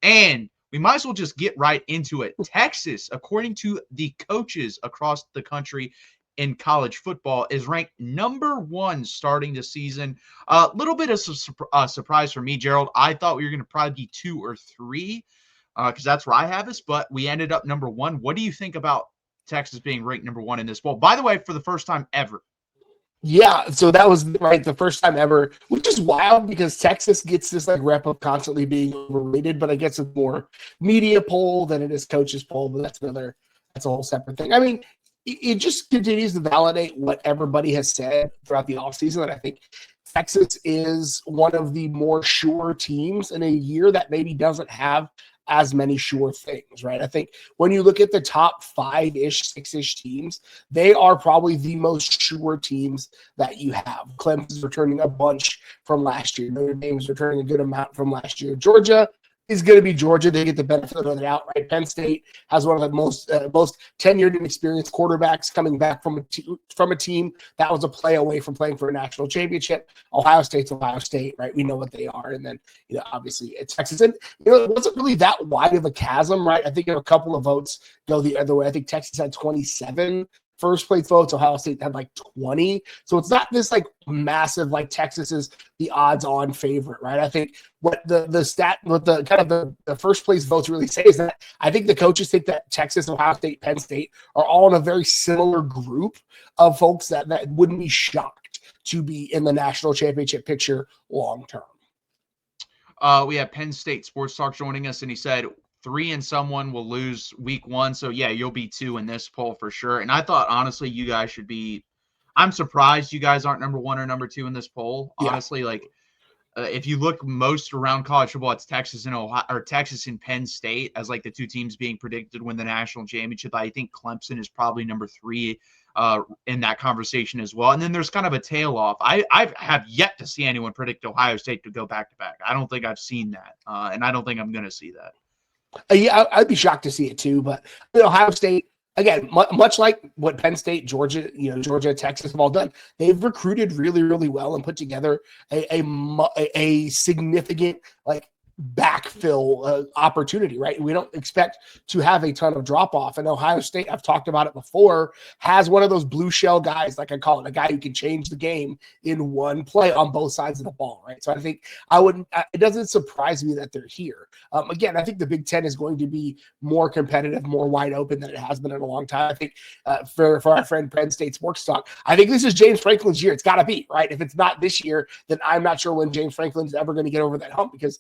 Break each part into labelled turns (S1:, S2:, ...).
S1: And we might as well just get right into it. Texas, according to the coaches across the country in college football, is ranked number 1 starting the season. A little bit of surprise for me, Gerald. I thought we were going to probably be 2 or 3 because that's where I have us, but we ended up number 1. What do you think about Texas being ranked number 1 in this bowl? By the way, for the first time ever.
S2: Yeah, so that was right the first time ever, which is wild because Texas gets this like rep of constantly being overrated, but I guess it's more media poll than it is coaches poll, but that's a whole separate thing. I mean, it just continues to validate what everybody has said throughout the offseason. And I think Texas is one of the more sure teams in a year that maybe doesn't have as many sure things, right? I think when you look at the top 5-ish, 6-ish teams, they are probably the most sure teams that you have. Clemson's returning a bunch from last year. Notre Dame's returning a good amount from last year. Georgia is going to be Georgia. They get the benefit of the doubt, right? Penn State has one of the most tenured and experienced quarterbacks coming back from a team that was a play away from playing for a national championship. Ohio State's Ohio State, right? We know what they are. And then, obviously it's Texas. And, it wasn't really that wide of a chasm, right? I think a couple of votes go the other way. I think Texas had 27 first place votes. Ohio State had like 20. So it's not this like massive, like Texas is the odds on favorite, right? I think what the first place votes really say is that I think the coaches think that Texas, Ohio State, Penn State are all in a very similar group of folks that wouldn't be shocked to be in the national championship picture long term.
S1: We have Penn State Sports Talk joining us, and he said 3 and someone will lose week 1. So, yeah, you'll be 2 in this poll for sure. And I thought, honestly, you guys should be – I'm surprised you guys aren't number 1 or number 2 in this poll. Yeah. Honestly, if you look most around college football, it's Texas and Ohio, or Texas and Penn State as like the 2 teams being predicted to win the national championship. I think Clemson is probably number 3 in that conversation as well. And then there's kind of a tail off. I have yet to see anyone predict Ohio State to go back-to-back. I don't think I've seen that, and I don't think I'm going to see that.
S2: Yeah, I'd be shocked to see it too. But Ohio State, again, much like what Penn State, Georgia, Texas have all done, they've recruited really, really well and put together a significant backfill opportunity, right? We don't expect to have a ton of drop off. And Ohio State, I've talked about it before, has one of those blue shell guys, like I call it, a guy who can change the game in one play on both sides of the ball, right? So I think it doesn't surprise me that they're here. Again, I think the Big Ten is going to be more competitive, more wide open than it has been in a long time. I think for our friend Penn State Sports Talk, I think this is James Franklin's year. It's got to be, right? If it's not this year, then I'm not sure when James Franklin's ever going to get over that hump, because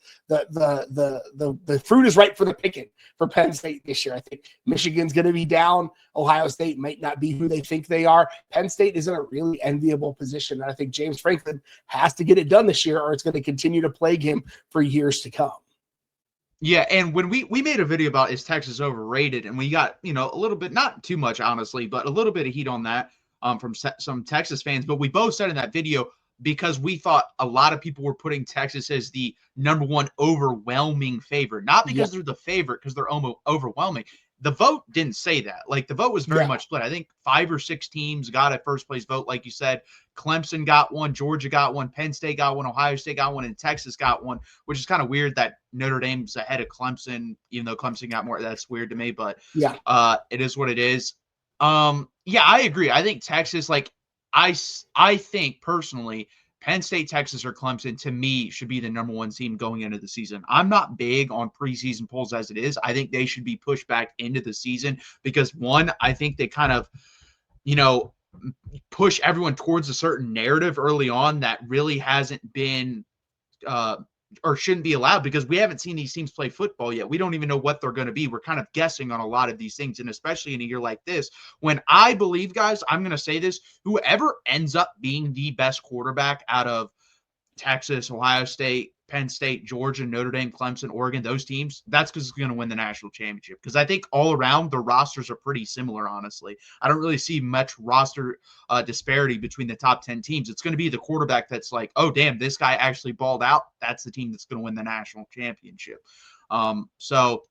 S2: the fruit is ripe for the picking for Penn State this year. I think Michigan's going to be down. Ohio State might not be who they think they are. Penn State is in a really enviable position. And I think James Franklin has to get it done this year, or it's going to continue to plague him for years to come.
S1: Yeah, and when we made a video about is Texas overrated, and we got, a little bit, not too much, honestly, but a little bit of heat on that from some Texas fans. But we both said in that video, because we thought a lot of people were putting Texas as the number 1 overwhelming favorite, not because they're the favorite, because they're overwhelming. The vote didn't say that. Like, the vote was very much split. I think 5 or 6 teams got a first place vote. Like you said, Clemson got one, Georgia got one, Penn State got one, Ohio State got one, and Texas got one, which is kind of weird that Notre Dame's ahead of Clemson, even though Clemson got more. That's weird to me, but it is what it is. I agree. I think Texas, I think personally, Penn State, Texas, or Clemson, to me, should be the number 1 team going into the season. I'm not big on preseason polls as it is. I think they should be pushed back into the season because, one, I think they kind of, push everyone towards a certain narrative early on that really hasn't been or shouldn't be allowed, because we haven't seen these teams play football yet. We don't even know what they're going to be. We're kind of guessing on a lot of these things, and especially in a year like this, when I believe, guys, I'm going to say this, whoever ends up being the best quarterback out of Texas, Ohio State, Penn State, Georgia, Notre Dame, Clemson, Oregon, those teams, that's because it's going to win the national championship. Because I think all around the rosters are pretty similar, honestly. I don't really see much roster disparity between the top 10 teams. It's going to be the quarterback that's like, oh, damn, this guy actually balled out. That's the team that's going to win the national championship. So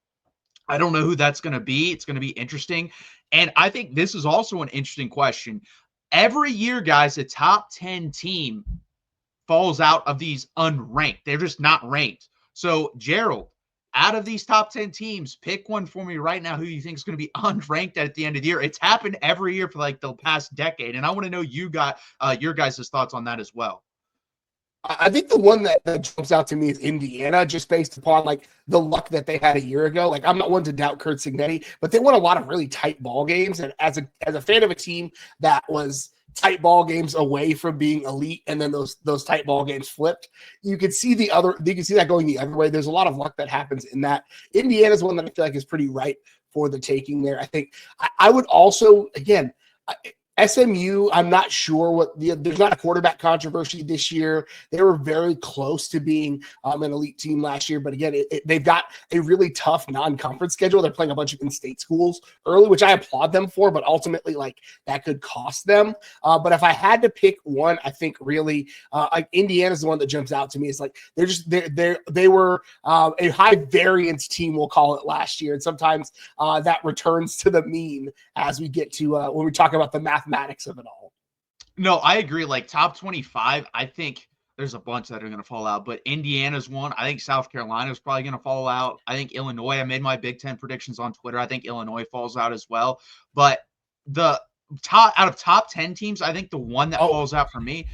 S1: I don't know who that's going to be. It's going to be interesting. And I think this is also an interesting question. Every year, guys, a top 10 team falls out of these unranked. They're just not ranked. So, Gerald, out of these top 10 teams, pick one for me right now who you think is going to be unranked at the end of the year. It's happened every year for like the past decade, and I want to know your guys' thoughts on that as well.
S2: I think the one that jumps out to me is Indiana, just based upon like the luck that they had a year ago. Like, I'm not one to doubt Kurt Cignetti, but they won a lot of really tight ball games. And as a fan of a team that was tight ball games away from being elite, and then those tight ball games flipped, you can see that going the other way. There's a lot of luck that happens in that. Indiana's one that I feel like is pretty ripe for the taking there. I think I would also, again, SMU, I'm not sure there's not a quarterback controversy this year. They were very close to being an elite team last year. But again, they've got a really tough non-conference schedule. They're playing a bunch of in-state schools early, which I applaud them for, but ultimately like that could cost them. But if I had to pick one, I think really like Indiana's the one that jumps out to me. It's like they were a high variance team, we'll call it, last year. And sometimes that returns to the mean as we get to when we talk about the mathematics of it all.
S1: No, I agree. Like top 25, I think there's a bunch that are going to fall out, but Indiana's one. I think South Carolina is probably going to fall out. I think Illinois, I made my Big Ten predictions on Twitter. I think Illinois falls out as well. But the out of top 10 teams, I think the one that falls out for me,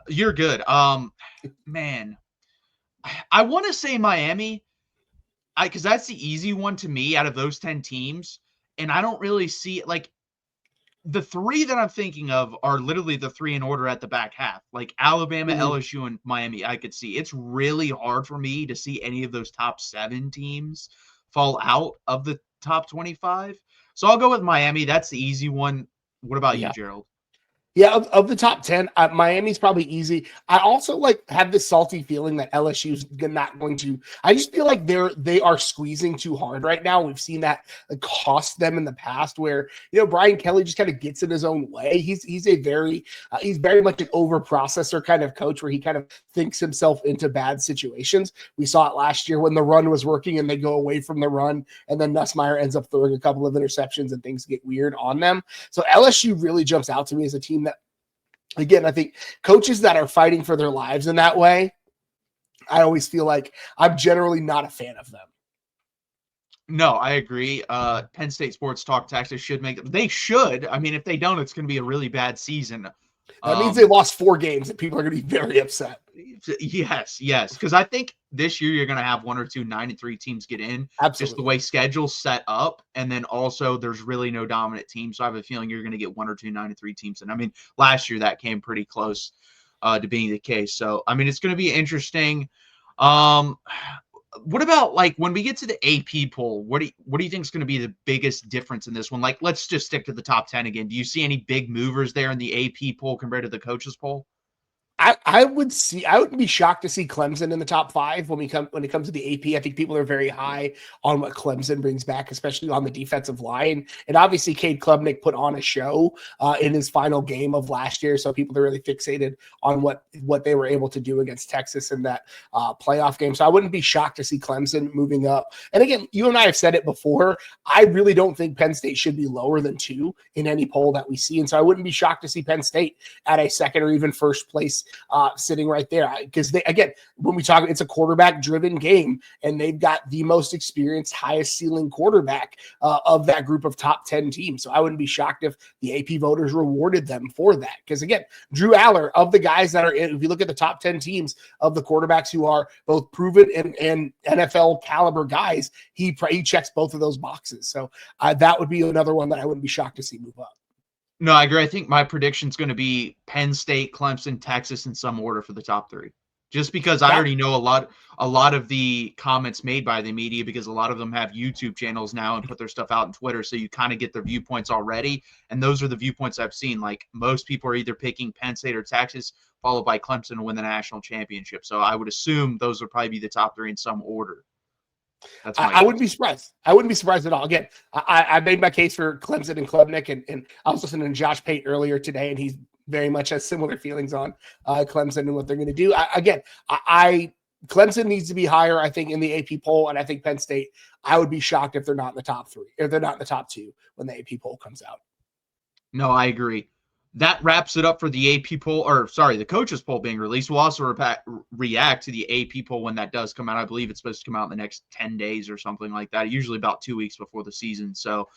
S1: you're good. Man, I want to say Miami, because that's the easy one to me out of those 10 teams. And I don't really see it like, the three that I'm thinking of are literally the three in order at the back half, like Alabama, LSU, and Miami. I could see it's really hard for me to see any of those top 7 teams fall out of the top 25. So I'll go with Miami. That's the easy one. What about you, Gerald?
S2: Yeah, of the top 10, Miami's probably easy. I also like have this salty feeling that LSU's not going to. I just feel like they are squeezing too hard right now. We've seen that cost them in the past, where Brian Kelly just kind of gets in his own way. He's very much an over processor kind of coach, where he kind of thinks himself into bad situations. We saw it last year when the run was working and they go away from the run, and then Nussmeier ends up throwing a couple of interceptions and things get weird on them. So LSU really jumps out to me as a team that, again, I think coaches that are fighting for their lives in that way, I always feel like I'm generally not a fan of them.
S1: No, I agree. Penn State Sports Talk Texas should make them. They should. I mean, if they don't, it's going to be a really bad season.
S2: That means they lost 4 games and people are going to be very upset.
S1: Yes. Because I think this year you're going to have 1 or 2 9-3 teams get in.
S2: Absolutely.
S1: Just the way schedule's set up. And then also there's really no dominant team. So I have a feeling you're going to get 1 or 2 9-3 teams. And I mean, last year that came pretty close to being the case. So, I mean, it's going to be interesting. What about like when we get to the AP poll? What do you think is going to be the biggest difference in this one? Like, let's just stick to the top 10 again. Do you see any big movers there in the AP poll compared to the coaches poll?
S2: I would be shocked to see Clemson in the top 5 when it comes to the AP. I think people are very high on what Clemson brings back, especially on the defensive line. And obviously, Cade Klubnik put on a show in his final game of last year, so people are really fixated on what they were able to do against Texas in that playoff game. So I wouldn't be shocked to see Clemson moving up. And again, you and I have said it before. I really don't think Penn State should be lower than 2 in any poll that we see, and so I wouldn't be shocked to see Penn State at a second or even first place sitting right there, because when we talk, it's a quarterback driven game, and they've got the most experienced, highest ceiling quarterback of that group of top 10 teams. So I wouldn't be shocked if the AP voters rewarded them for that, because again, Drew Aller, of the guys that are in, if you look at the top 10 teams of the quarterbacks who are both proven and NFL caliber guys, he checks both of those boxes. So that would be another one that I wouldn't be shocked to see move up.
S1: No, I agree. I think my prediction is going to be Penn State, Clemson, Texas in some order for the top 3. Just because I already know a lot of the comments made by the media, because a lot of them have YouTube channels now and put their stuff out on Twitter, so you kind of get their viewpoints already. And those are the viewpoints I've seen. Like, most people are either picking Penn State or Texas, followed by Clemson to win the national championship. So I would assume those would probably be the top 3 in some order.
S2: I wouldn't be surprised. I wouldn't be surprised at all. Again, I made my case for Clemson and Klubnik, and I was listening to Josh Pate earlier today, and he's very much has similar feelings on Clemson and what they're going to do. Clemson needs to be higher, I think, in the AP poll, and I think Penn State, I would be shocked if they're not in the top 3, if they're not in the top 2 when the AP poll comes out.
S1: No, I agree. that wraps it up for the AP poll, or sorry, the coaches poll being released. We'll also react to the AP poll when that does come out. I believe it's supposed to come out in the next 10 days or something like that, usually about 2 weeks before the season. So